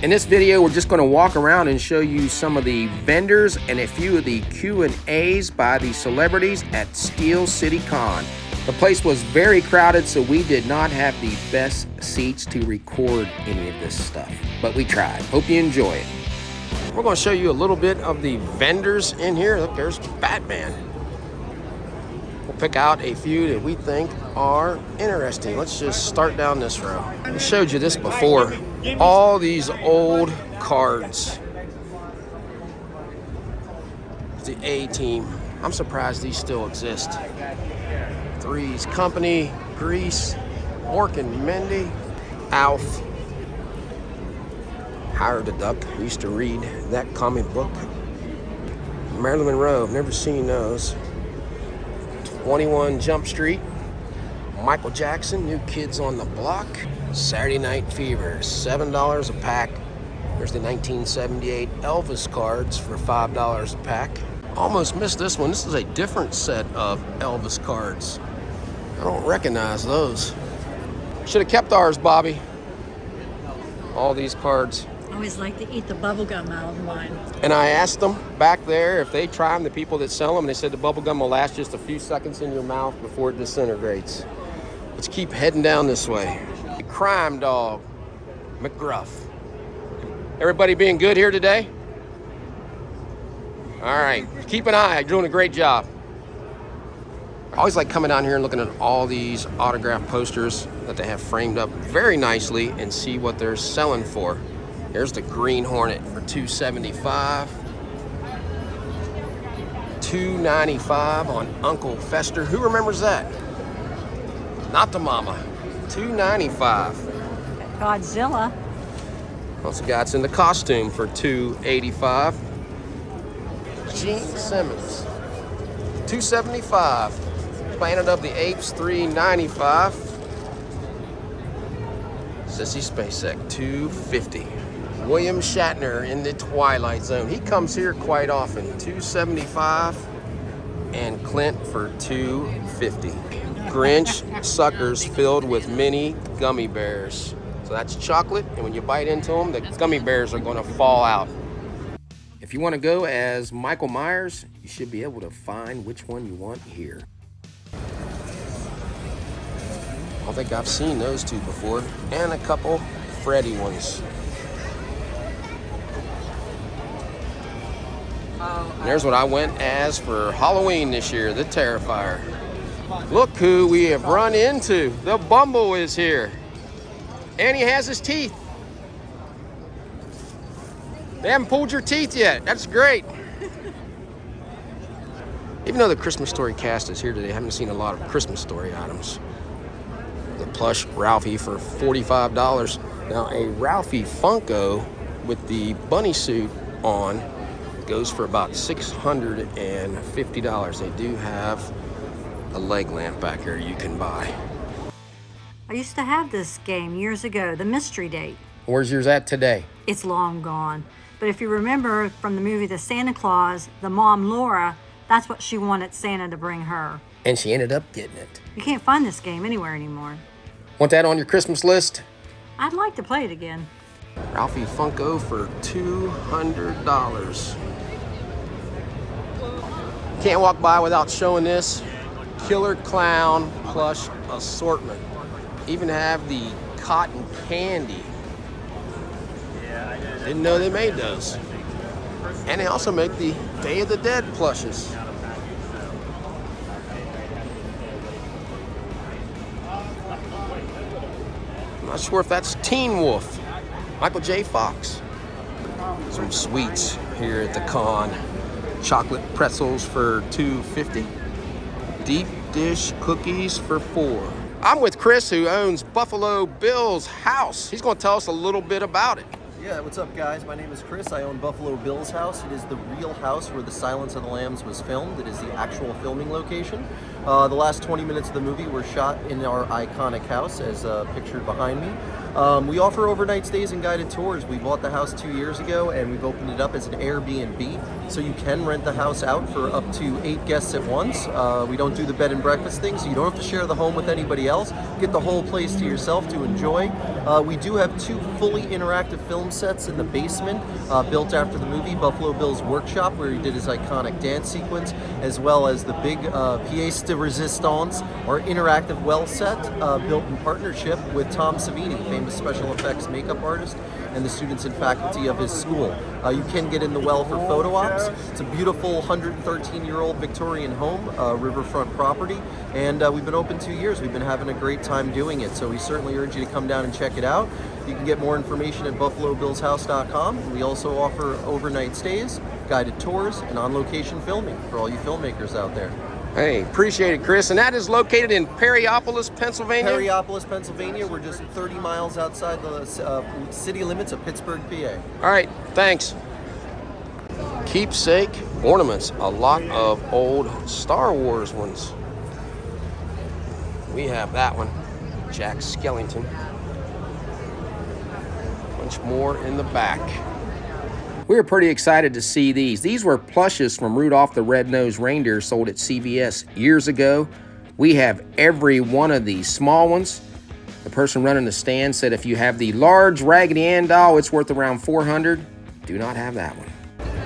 In this video, we're just going to walk around and show you some of the vendors and a few of the Q&As by the celebrities at Steel City Con. The place was very crowded, so we did not have the best seats to record any of this stuff, but we tried. Hope you enjoy it. We're going to show you a little bit of the vendors in here. Look, there's Batman. We'll pick out a few that we think are interesting. Let's just start down this row. I showed you this before. All these old cards. The A-Team. I'm surprised these still exist. Three's Company, Grease, Mork and Mindy, Alf, Howard the Duck. Used to read that comic book. Marilyn Monroe, I've never seen those. 21 Jump Street, Michael Jackson, New Kids on the Block, Saturday Night Fever, $7 a pack. There's the 1978 Elvis cards for $5 a pack. Almost missed this one. This is a different set of Elvis cards. I don't recognize those. Should have kept ours, Bobby. All these cards. I always like to eat the bubble gum out of mine. And I asked them back there if they try them, the people that sell them, and they said the bubble gum will last just a few seconds in your mouth before it disintegrates. Let's keep heading down this way. The Crime Dog, McGruff. Everybody being good here today? All right, keep an eye. You're doing a great job. I always like coming down here and looking at all these autograph posters that they have framed up very nicely and see what they're selling for. There's the Green Hornet for $275. $295 on Uncle Fester. Who remembers that? Not the mama. $295. Godzilla. Also got in the costume for $285. Gene Simmons, $275. Planet of the Apes, $395. Sissy Spacek, $250. William Shatner in the Twilight Zone. He comes here quite often, $275. And Clint for $250. Grinch suckers filled with mini gummy bears. So that's chocolate, and when you bite into them, the gummy bears are going to fall out. If you want to go as Michael Myers, you should be able to find which one you want here. I think I've seen those two before, and a couple Freddy ones. And there's what I went as for Halloween this year, the Terrifier. Look who we have run into. The Bumble is here. And he has his teeth. They haven't pulled your teeth yet. That's great. Even though the Christmas Story cast is here today, I haven't seen a lot of Christmas Story items. The plush Ralphie for $45. Now a Ralphie Funko with the bunny suit on goes for about $650. They do have a leg lamp back here you can buy. I used to have this game years ago, the Mystery Date. Where's yours at today? It's long gone. But if you remember from the movie The Santa Claus, the mom Laura, that's what she wanted Santa to bring her. And she ended up getting it. You can't find this game anywhere anymore. Want that on your Christmas list? I'd like to play it again. Ralphie Funko for $200. Can't walk by without showing this Killer Clown plush assortment. Even have the cotton candy. Didn't know they made those. And they also make the Day of the Dead plushes. I'm not sure if that's Teen Wolf. Michael J. Fox. Some sweets here at the con. Chocolate pretzels for $250. Deep dish cookies for $4. I'm with Chris, who owns Buffalo Bill's house. He's going to tell us a little bit about it. Yeah, what's up guys? My name is Chris. I own Buffalo Bill's house. It is the real house where The Silence of the Lambs was filmed. It is the actual filming location. The last 20 minutes of the movie were shot in our iconic house, as pictured behind me. We offer overnight stays and guided tours. We bought the house 2 years ago, and we've opened it up as an Airbnb, so you can rent the house out for up to 8 guests at once. We don't do the bed and breakfast thing, so you don't have to share the home with anybody else. Get the whole place to yourself to enjoy. We do have 2 fully interactive film sets in the basement, built after the movie, Buffalo Bill's workshop, where he did his iconic dance sequence, as well as the big pièce de résistance, or interactive well set, built in partnership with Tom Savini, famous special effects makeup artist, and the students and faculty of his school. You can get in the well for photo ops. It's a beautiful 113-year-old Victorian home, riverfront property, and we've been open 2 years. We've been having a great time doing it, so we certainly urge you to come down and check it out. You can get more information at buffalobillshouse.com. We also offer overnight stays, guided tours, and on-location filming for all you filmmakers out there. Hey, appreciate it, Chris. And that is located in Perryopolis, Pennsylvania? Perryopolis, Pennsylvania. We're just 30 miles outside the city limits of Pittsburgh, PA. All right, thanks. Keepsake ornaments, a lot of old Star Wars ones. We have that one, Jack Skellington. Bunch more in the back. We were pretty excited to see these. These were plushes from Rudolph the Red-Nosed Reindeer, sold at CVS years ago. We have every one of these small ones. The person running the stand said if you have the large Raggedy Ann doll, it's worth around $400. Do not have that one.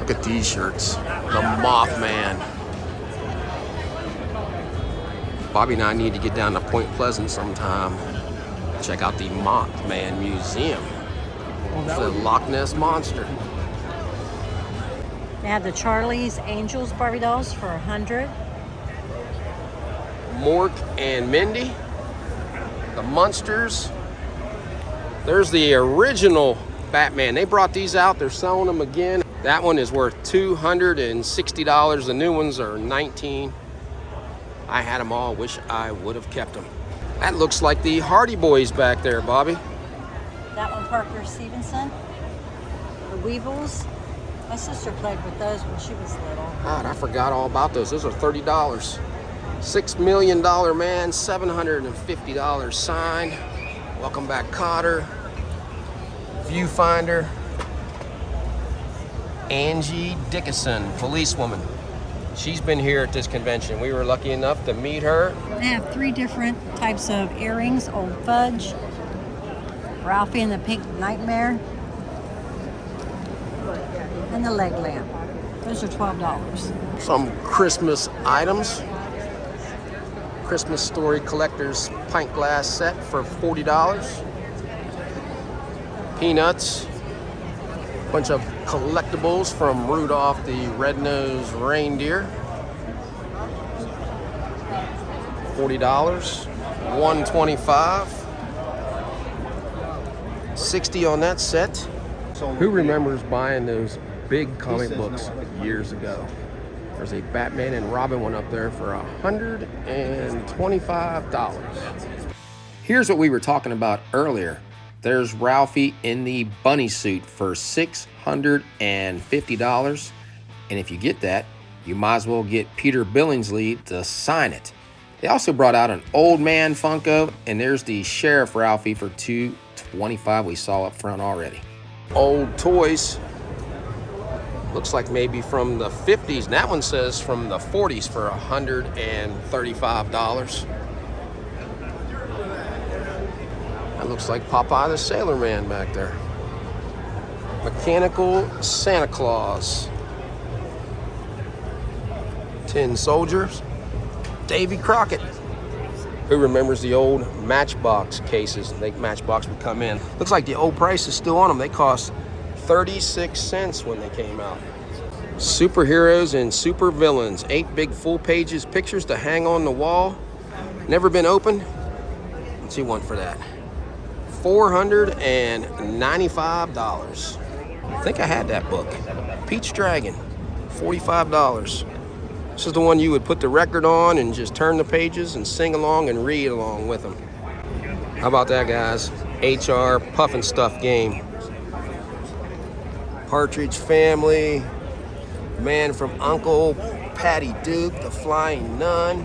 Look at these shirts. The Mothman. Bobby and I need to get down to Point Pleasant sometime. Check out the Mothman Museum. It's the Loch Ness Monster. They have the Charlie's Angels Barbie dolls for $100. Mork and Mindy. The Munsters. There's the original Batman. They brought these out. They're selling them again. That one is worth $260. The new ones are $19. I had them all. Wish I would have kept them. That looks like the Hardy Boys back there, Bobby. That one, Parker Stevenson. The Weevils. My sister played with those when she was little. God, I forgot all about those. Those are $30. $6 Million Man, $750 sign. Welcome back, Cotter. Viewfinder. Angie Dickinson, policewoman. She's been here at this convention. We were lucky enough to meet her. They have 3 different types of earrings. Old Fudge, Ralphie and the Pink Nightmare, and the leg lamp. Those are $12. Some Christmas items. Christmas Story Collector's pint glass set for $40. Peanuts. Bunch of collectibles from Rudolph the Red-Nosed Reindeer. $40. $125. $60 on that set. Who remembers buying those big comic books years ago? There's a Batman and Robin one up there for $125. Here's what we were talking about earlier. There's Ralphie in the bunny suit for $650. And if you get that, you might as well get Peter Billingsley to sign it. They also brought out an old man Funko, and there's the Sheriff Ralphie for $225 we saw up front already. Old toys. Looks like maybe from the 50s. And that one says from the 40s for $135. That looks like Popeye the Sailor Man back there. Mechanical Santa Claus. Tin Soldiers. Davy Crockett. Who remembers the old Matchbox cases? I think Matchbox would come in. Looks like the old price is still on them. They cost 36 cents when they came out. Superheroes and super villains. 8 big full pages pictures to hang on the wall. Never been opened. What's he want for that? $495. I think I had that book. Peach Dragon. $45. This is the one you would put the record on and just turn the pages and sing along and read along with them. How about that, guys? HR Puff and Stuff game. Partridge Family, Man from U.N.C.L.E., Patty Duke, The Flying Nun,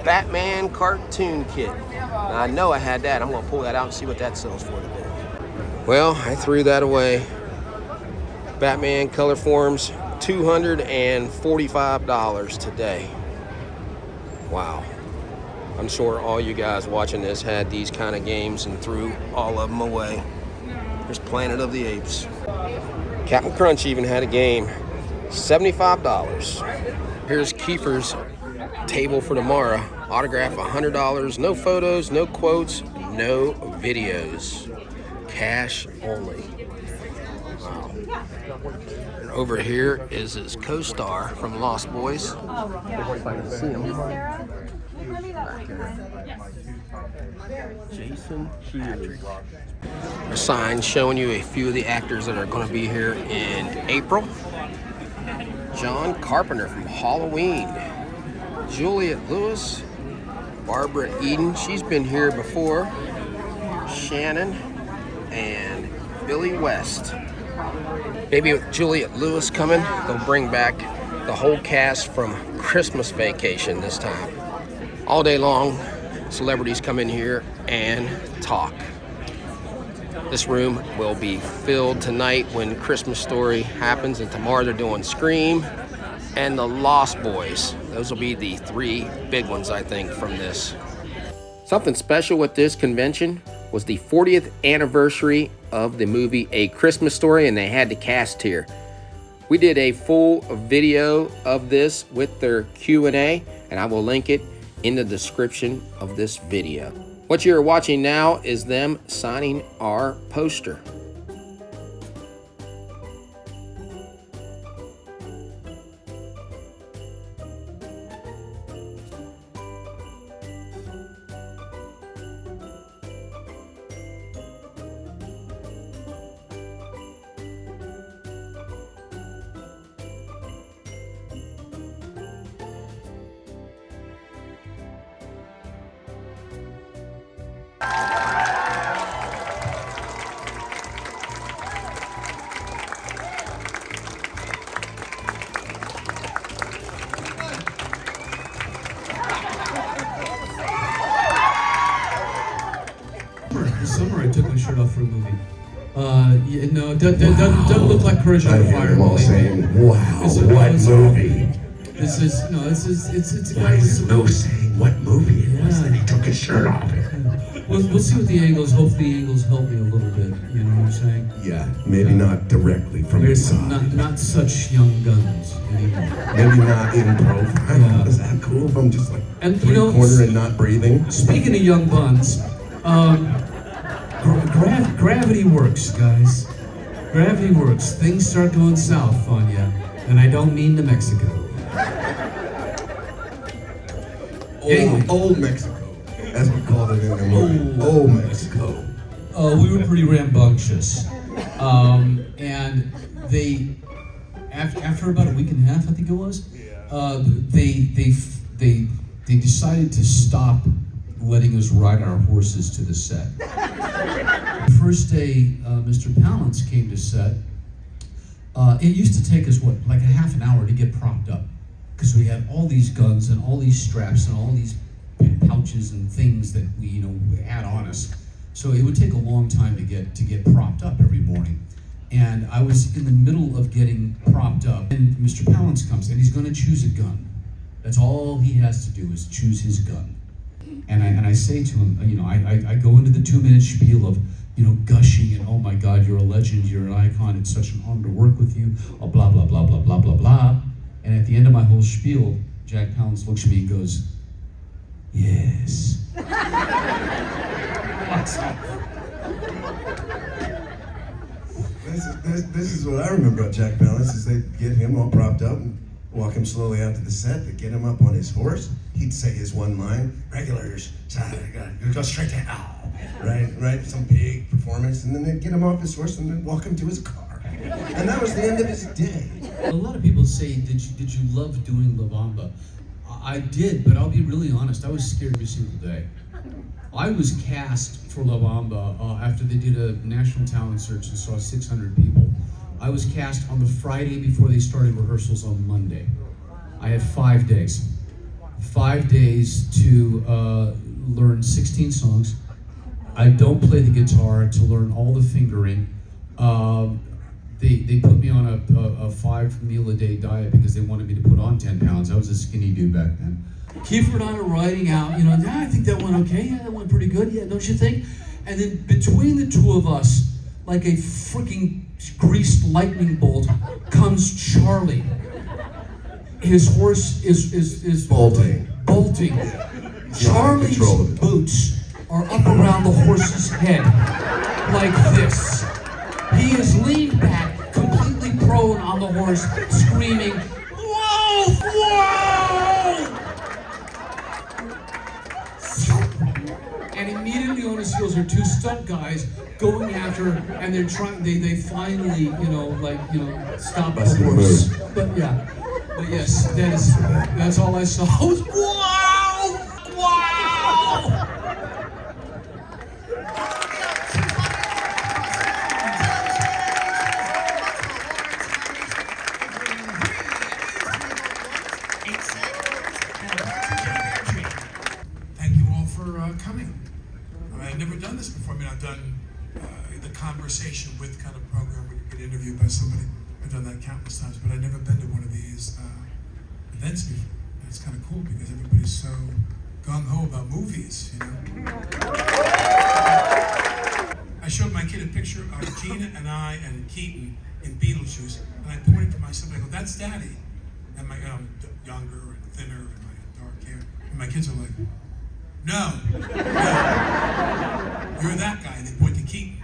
Batman cartoon kit. Now, I know I had that. I'm gonna pull that out and see what that sells for today. Well, I threw that away. Batman color forms, $245 today. Wow. I'm sure all you guys watching this had these kind of games and threw all of them away. There's Planet of the Apes. Captain Crunch even had a game, $75. Here's Kiefer's table for tomorrow. Autograph $100, no photos, no quotes, no videos. Cash only. Wow. And over here is his co-star from Lost Boys. See him. Jason Hughes. A sign showing you a few of the actors that are going to be here in April. John Carpenter from Halloween. Juliette Lewis. Barbara Eden, she's been here before. Shannon and Billy West. Maybe with Juliette Lewis coming, they'll bring back the whole cast from Christmas Vacation this time. All day long, celebrities come in here and talk. This room will be filled tonight when Christmas Story happens, and tomorrow they're doing Scream and the Lost Boys. Those will be the three big ones, I think, from this. Something special with this convention was the 40th anniversary of the movie A Christmas Story, and they had the cast here. We did a full video of this with their Q&A, and I will link it in the description of this video. What you're watching now is them signing our poster. This summer I took my shirt off for a movie. No, it doesn't look like Courage on Fire. I hear them all saying, wow, what movie? It's a guy. Why is no saying what movie it was that he took his shirt off? We'll see what the angles. Hopefully the angles help me a little bit. You know what I'm saying? Yeah, maybe not directly from the side. Not such young guns anymore. Maybe not in profile. Yeah. Is that cool if I'm just like three-quarter and not breathing? Speaking of young buns, gravity works, guys. Gravity works. Things start going south on you, and I don't mean to Mexico. Old Mexico, as we called it in the movie. Old Mexico. We were pretty rambunctious, and they, after about a week and a half, I think it was, they decided to stop letting us ride our horses to the set. The first day Mr. Palance came to set, it used to take us, like a half an hour to get propped up, because we had all these guns and all these straps and all these pouches and things that we had on us. So it would take a long time to get propped up every morning. And I was in the middle of getting propped up, and Mr. Palance comes, and he's going to choose a gun. That's all he has to do is choose his gun. And I say to him, I go into the 2-minute spiel of, gushing and, oh my God, you're a legend, you're an icon, it's such an honor to work with you, blah, blah, blah, blah, blah, blah, blah. And at the end of my whole spiel, Jack Palance looks at me and goes, yes. This is what I remember about Jack Palance, is they get him all propped up and walk him slowly out to the set. They get him up on his horse. He'd say his one line, regulars, go straight to hell. Right, some big performance, and then they'd get him off his horse and then walk him to his car. And that was the end of his day. A lot of people say, did you love doing La Bamba? I did, but I'll be really honest, I was scared every single day. I was cast for La Bamba after they did a national talent search and saw 600 people. I was cast on the Friday before they started rehearsals on Monday. I had 5 days. 5 days to learn 16 songs. I don't play the guitar to learn all the fingering. They put me on a 5-meal-a-day diet because they wanted me to put on 10 pounds. I was a skinny dude back then. Kiefer and I are writing out, yeah, I think that went okay. Yeah, that went pretty good. Yeah, don't you think? And then between the two of us, like a freaking greased lightning bolt, comes Charlie. His horse is Bolting. Charlie's boots are up around the horse's head, like this. He is leaned back, completely prone on the horse, screaming, "Whoa! Whoa!" And immediately on his heels are two stunt guys going after, and they're trying. They finally, stop the horse. But yes, that's all I saw. Was, wow! Wow! Thank you all for coming. I've never done this before. I've done the conversation with kind of program where you get interviewed by somebody. I've done that countless times, but I've never been to one of these events before. And it's kind of cool because everybody's so gung-ho about movies, I showed my kid a picture of Gina and I and Keaton in Beetlejuice, and I pointed to myself and I go, "That's Daddy." And my younger and thinner and my dark hair. And my kids are like, no, you're that guy. And they point to Keaton.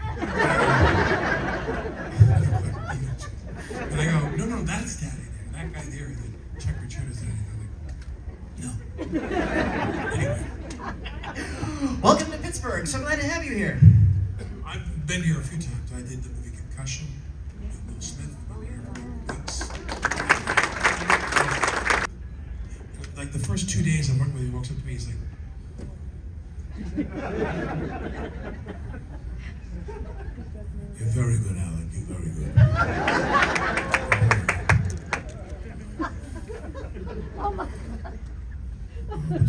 And I go, no, that's Daddy there. That guy there, and then check Richard is Daddy. And I'm like, no. Anyway. Welcome to Pittsburgh. So glad to have you here. I've been here a few times. I did the movie Concussion with Will Smith. Like the first 2 days I'm working with him, he walks up to me, he's like, "You're very good, Alec, you're very good."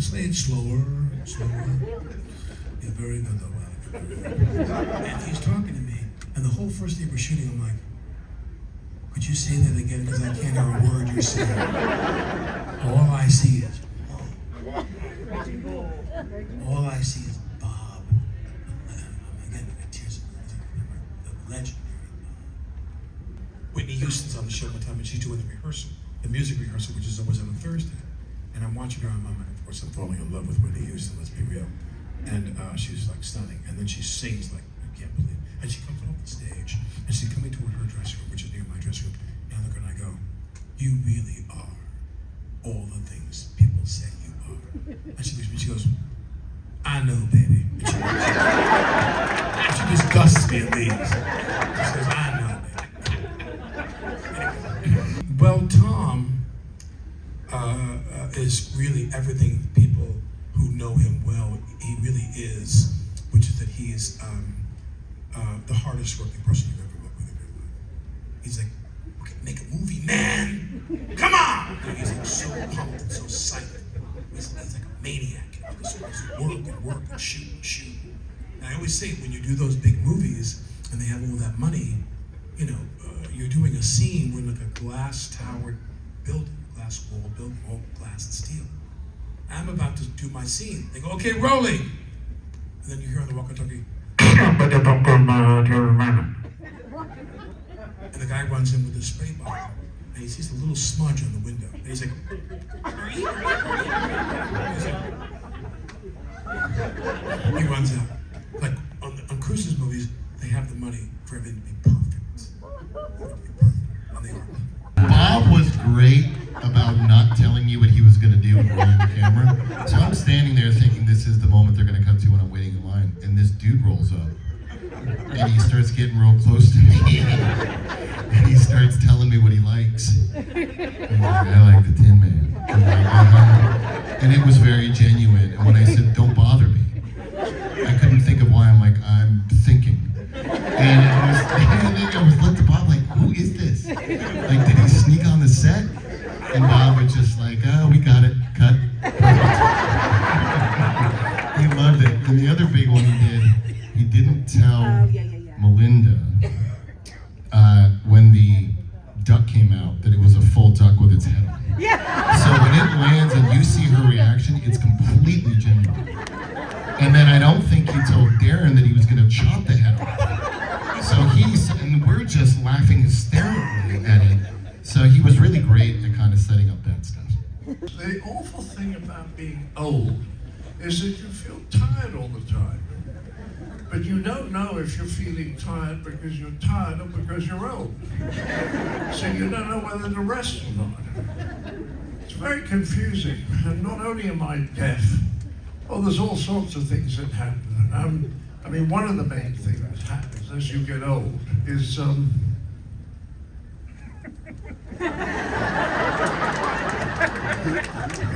Say it slower. You're very good though, Alec, you're very good. And he's talking to me, and the whole first day we're shooting, I'm like, "Could you say that again? Because I can't hear a word you're saying." All I see is, all I see is Bob. Again, I got tears. The legendary Whitney Houston's on the show one time, and she's doing the rehearsal, the music rehearsal, which is always on a Thursday. And I'm watching her, and of course, I'm falling in love with Whitney Houston, let's be real. And she's like stunning. And then she sings like, I can't believe it. And she comes off the stage, and she's coming toward her dressing room, which is near my dressing room. And I look at her and I go, "You really are all the things people say you are." And she looks at me, she goes, "I know, baby." And she disgusts me and leaves. She says, "I know, baby." Well, Tom is really everything people who know him well, he really is, which is that he is the hardest working person you've ever worked with in your life. He's like, "Okay, make a movie, man. Come on!" And he's like so pumped and so psyched. He's like a maniac. He's work and shoot. And I always say, when you do those big movies and they have all that money, you're doing a scene with like a glass tower building, glass wall building, all glass and steel. I'm about to do my scene. They go, "Okay, rolling." And then you hear on the walkie-talkie, and the guy runs in with a spray bottle, and he sees a little smudge on the window, and he's like, he runs out. Like on Cruise's movies, they have the money for everything to be perfect. And they are. Bob was great about not telling you what he was going to do and rolling the camera. So I'm standing there thinking this is the moment they're going to cut to when I'm waiting in line, and this dude rolls up. And he starts getting real close to me. And he starts telling me what he likes. I'm like, "I like the Tin Man." I'm like, and it was very genuine. And when I said, "Don't bother me," I couldn't think of why. I'm like, "I'm thinking." And I was looked at Bob like, "Who is this? Like, did he sneak on the set?" And Bob was just like, "Oh, we got it, cut." duck came out, that it was a full duck with its head on. So when it lands and you see her reaction, it's completely genuine. And then I don't think he told Darren that he was going to chop the head off. So and we're just laughing hysterically at it. So he was really great at kind of setting up that stuff. The awful thing about being old is that you feel tired all the time. But you don't know if you're feeling tired because you're tired or because you're old. So you don't know whether to rest or not. It's very confusing. And not only am I deaf, well, there's all sorts of things that happen. I mean, one of the main things that happens as you get old is you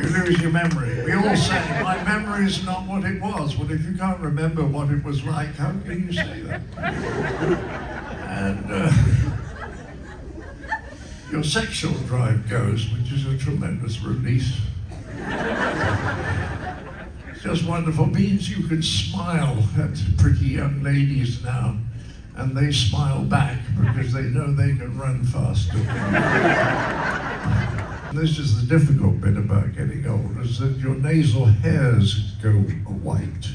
lose your memory. We all say, my memory is not what it was. Well, if you can't remember what it was like, how can you say that? And your sexual drive goes, which is a tremendous release. It's just wonderful. It means you can smile at pretty young ladies now, and they smile back because they know they can run faster. This is the difficult bit about getting old, is that your nasal hairs go white.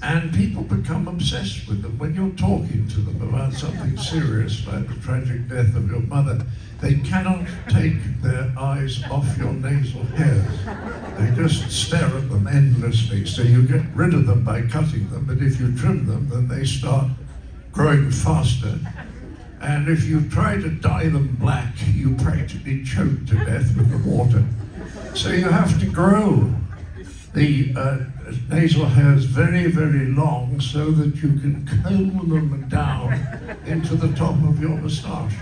And people become obsessed with them. When you're talking to them about something serious, like the tragic death of your mother, they cannot take their eyes off your nasal hairs. They just stare at them endlessly. So you get rid of them by cutting them, but if you trim them, then they start growing faster. And if you try to dye them black, you practically choke to death with the water. So you have to grow the nasal hairs very, very long so that you can comb them down into the top of your moustache.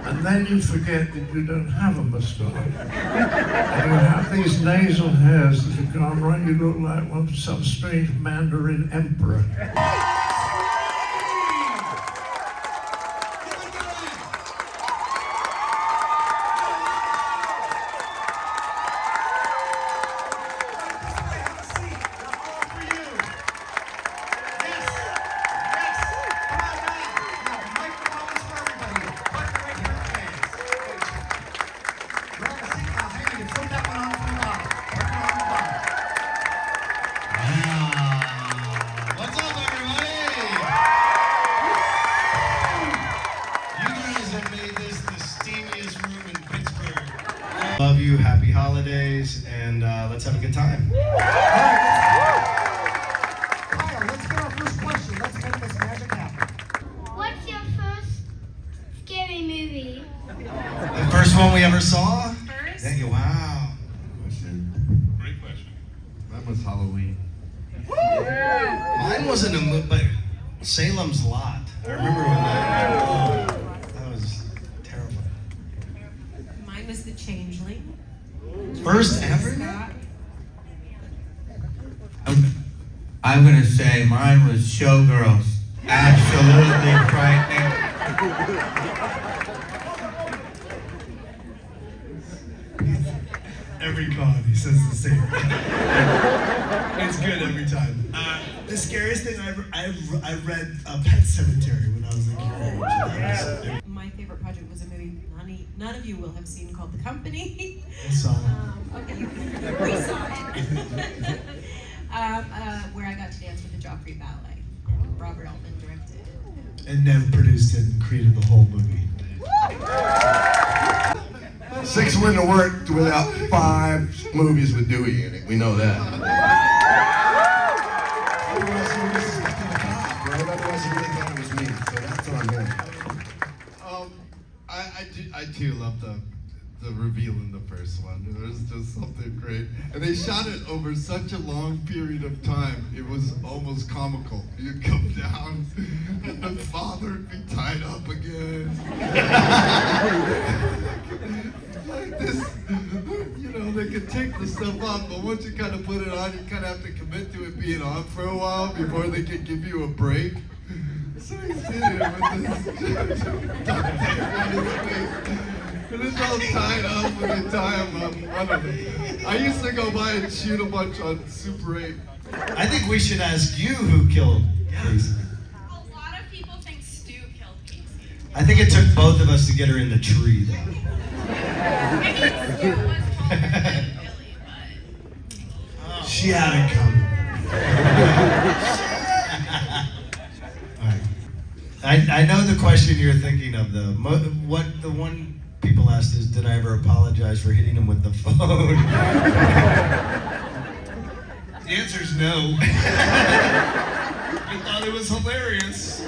And then you forget that you don't have a moustache. And you have these nasal hairs that have gone right, you look like some strange Mandarin emperor. Love you, happy holidays, and let's have a good time. Kyle, let's get our first question. Let's make this magic happen. What's your first scary movie? The first one we ever saw? First? Thank you, wow. Great question. That was Halloween. Mine wasn't a movie, but Salem's Lot. I remember when that was terrifying. Mine was The Changeling. First ever? I'm going to say mine was Showgirls. Absolutely frightening. Every con, he says the same thing. It's good every time. The scariest thing I read Pet Cemetery when I was like your age. My favorite project was a movie none of you will have seen called The Company. I saw it. Okay, we saw it. Where I got to dance with the Joffrey Ballet. And Robert Altman directed it. And Nev produced it and created the whole movie. 6 wouldn't have worked without 5 movies with Dewey in it. We know that. Otherwise, he was stuck in the top, right? Otherwise, he really thought it was me. So that's on him. I too love the reveal in the first one. It was just something great. And they shot it over such a long period of time. It was almost comical. You'd come down and the father would be tied up again. Like this, you know, they could take the stuff off, but once you kind of put it on, you kind of have to commit to it being on for a while before they can give you a break. So he's sitting there with this duct tape on his face. And it's all tied up when they tie him up. I don't know. I used to go by and shoot a bunch on Super 8. I think we should ask you who killed Casey. A lot of people think Stu killed Casey. I think it took both of us to get her in the tree, though. She had it coming. All right. I know the question you're thinking of, though. What the one people asked is, did I ever apologize for hitting him with the phone? The answer is no. I thought it was hilarious.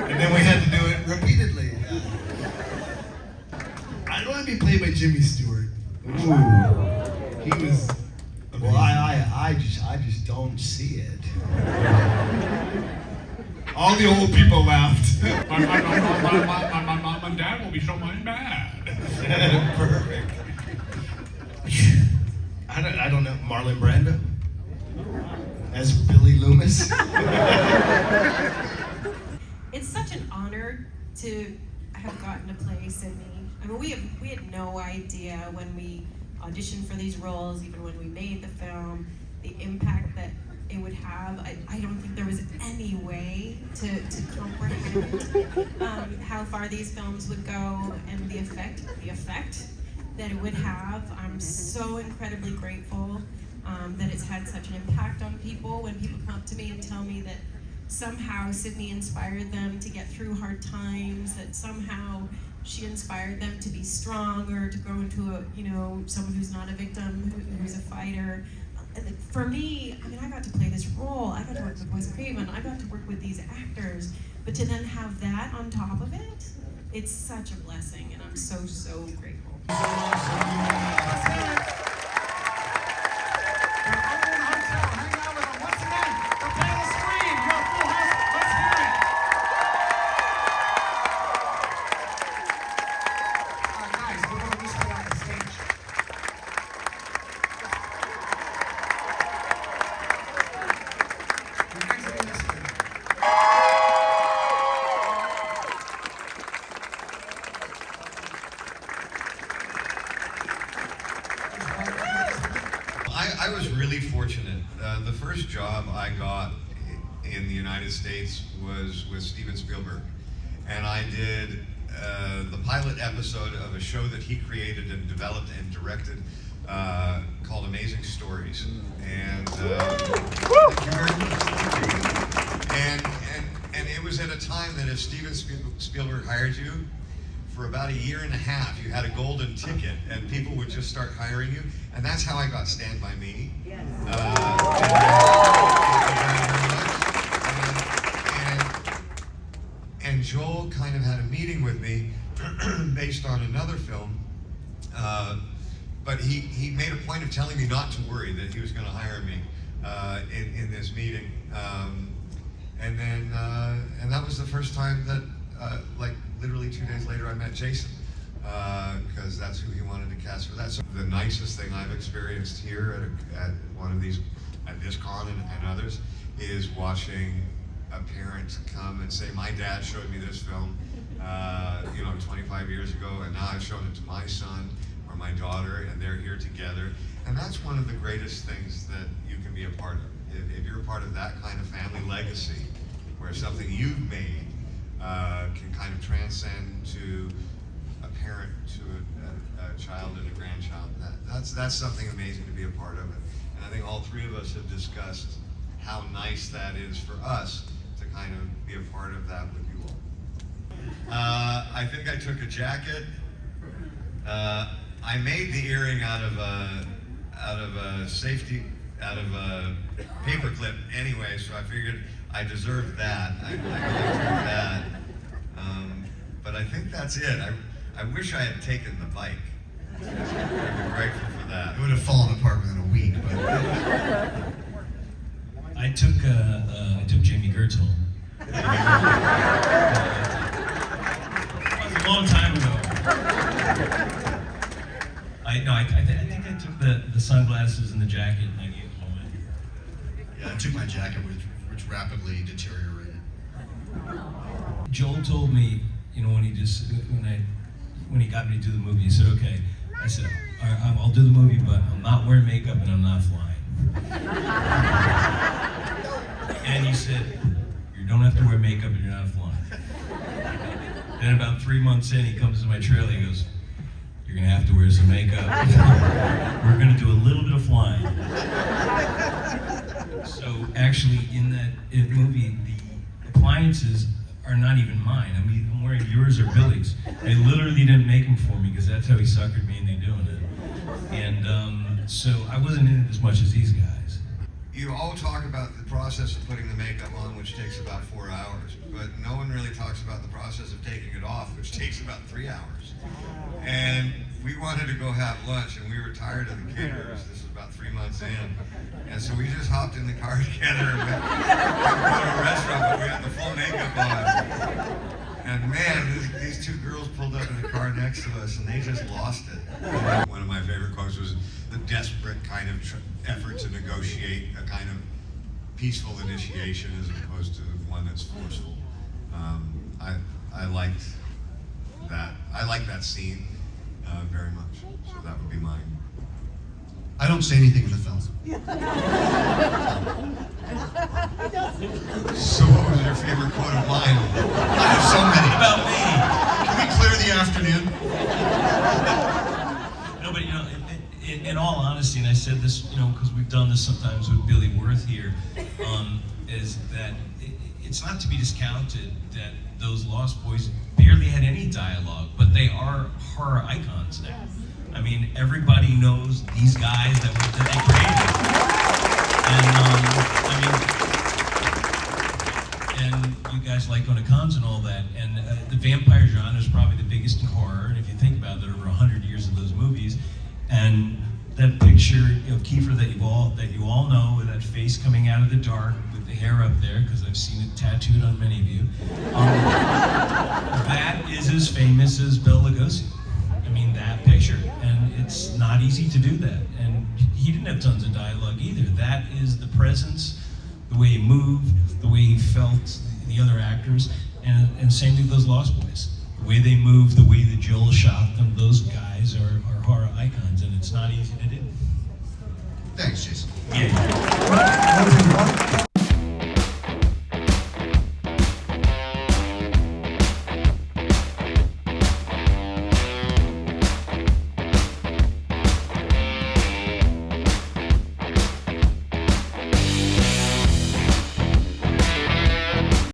And then we had to do it repeatedly. I don't want to be played by Jimmy Stewart. Ooh. He was amazing. Well, I just don't see it. All the old people laughed. my mom and dad will be so mad. Perfect. I don't know. Marlon Brando as Billy Loomis. It's such an honor to have gotten to play Sydney. I mean, we had no idea when we auditioned for these roles, even when we made the film, the impact that it would have. I don't think there was any way to comprehend how far these films would go and the effect that it would have. I'm so incredibly grateful that it's had such an impact on people. When people come up to me and tell me that somehow Sydney inspired them to get through hard times, that somehow she inspired them to be strong or to grow into someone who's not a victim, who's a fighter. For me, I mean, I got to play this role. I got to work with Wes Craven. I got to work with these actors. But to then have that on top of it, it's such a blessing, and I'm so, so grateful. I was really fortunate. The first job I got in the United States was with Steven Spielberg. And I did the pilot episode of a show that he created and developed and directed called Amazing Stories. And and it was at a time that if Steven Spielberg hired you, for about a year and a half, you had a golden ticket, and people would just start hiring you, and that's how I got Stand By Me. Yes. And Joel kind of had a meeting with me based on another film, but he made a point of telling me not to worry, that he was going to hire me in this meeting, and that was the first time that like literally 2 days later I met Jason, because that's who he wanted to cast for that. So the nicest thing I've experienced here at one of these, at this con and others, is watching a parent come and say, my dad showed me this film 25 years ago, and now I've shown it to my son or my daughter, and they're here together. And that's one of the greatest things that you can be a part of. If you're a part of that kind of family legacy, where something you've made can kind of transcend to a parent, to a child and a grandchild. That's something amazing to be a part of it. And I think all three of us have discussed how nice that is for us to kind of be a part of that with you all. I think I took a jacket. I made the earring out of a paper clip anyway, so I figured I deserved that. I deserved that. But I think that's it. I wish I had taken the bike. I'd be grateful for that. It would have fallen apart within a week, but I took Jamie Gertzel. It was a long time ago. I think I took the sunglasses and the jacket and I gave it home. yeah, I took my jacket, which rapidly deteriorated. Joel told me, when he got me to do the movie, he said, okay. I said, all right, I'll do the movie, but I'm not wearing makeup and I'm not flying. And he said, you don't have to wear makeup and you're not flying. Then about 3 months in, he comes to my trailer, he goes, "You're gonna have to wear some makeup. We're gonna do a little bit of flying." So actually, in that movie, the appliances are not even mine. I mean, I'm wearing yours or Billy's. They literally didn't make them for me because that's how he suckered me into doing it. And so I wasn't in it as much as these guys. You all talk about the process of putting the makeup on, which takes about 4 hours, but no one really talks about the process of taking it off, which takes about 3 hours. And we wanted to go have lunch, and we were tired of the caterers. This was about 3 months in. And so we just hopped in the car together and went to a restaurant, but we had the full makeup on. And man, these two girls pulled up in the car next to us, and they just lost it. One of my favorite quotes was the desperate kind of effort to negotiate a kind of peaceful initiation as opposed to one that's forceful. I liked that. I like that scene very much. So that would be mine. I don't say anything in the film. So what was your favorite quote of mine? I have so many. About me. Can we clear the afternoon? No, but you know, in all honesty, and I said this, you know, because we've done this sometimes with Billy Worth here, is that it's not to be discounted that those Lost Boys barely had any dialogue, but they are horror icons now. I mean, everybody knows these guys that they created. And I mean, and you guys like going to cons and all that, and the vampire genre is probably the biggest in horror, and if you think about it, there are over 100 years of those movies, and that picture of Kiefer that you all know, with that face coming out of the dark, with the hair up there, because I've seen it tattooed on many of you, that is as famous as Bela Lugosi. I mean, that picture, and it's not easy to do that, and he didn't have tons of dialogue either. That is the presence, the way he moved, the way he felt, the other actors, and same thing with those Lost Boys. The way they move, the way that Joel shot them, those guys are horror icons, and it's not easy to do. Thanks, Jason. Yeah.